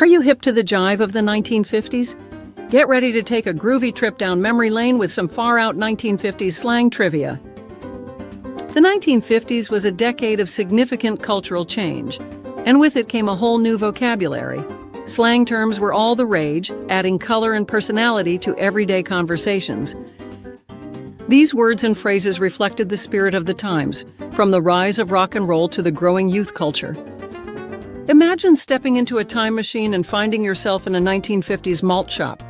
Are you hip to the jive of the 1950s? Get ready to take a groovy trip down memory lane with some far-out 1950s slang trivia. The 1950s was a decade of significant cultural change, and with it came a whole new vocabulary. Slang terms were all the rage, adding color and personality to everyday conversations. These words and phrases reflected the spirit of the times, from the rise of rock and roll to the growing youth culture. Imagine stepping into a time machine and finding yourself in a 1950s malt shop.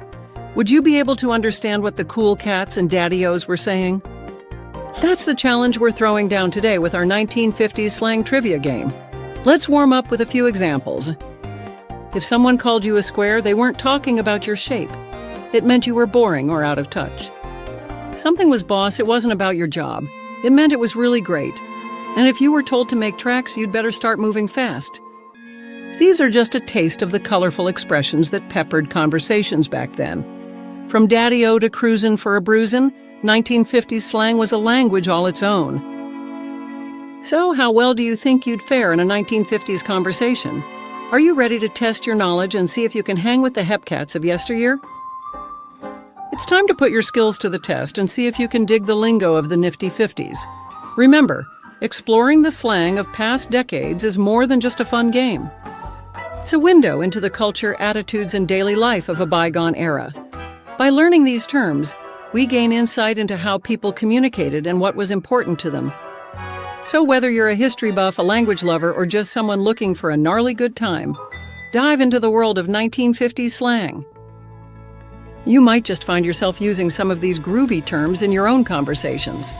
Would you be able to understand what the cool cats and daddy-os were saying? That's the challenge we're throwing down today with our 1950s slang trivia game. Let's warm up with a few examples. If someone called you a square, they weren't talking about your shape. It meant you were boring or out of touch. If something was boss, it wasn't about your job. It meant it was really great. And if you were told to make tracks, you'd better start moving fast. These are just a taste of the colorful expressions that peppered conversations back then. From daddy-o to cruisin' for a bruisin', 1950s slang was a language all its own. So, how well do you think you'd fare in a 1950s conversation? Are you ready to test your knowledge and see if you can hang with the hepcats of yesteryear? It's time to put your skills to the test and see if you can dig the lingo of the nifty 50s. Remember, exploring the slang of past decades is more than just a fun game. It's a window into the culture, attitudes, and daily life of a bygone era. By learning these terms, we gain insight into how people communicated and what was important to them. So whether you're a history buff, a language lover, or just someone looking for a gnarly good time, dive into the world of 1950s slang. You might just find yourself using some of these groovy terms in your own conversations.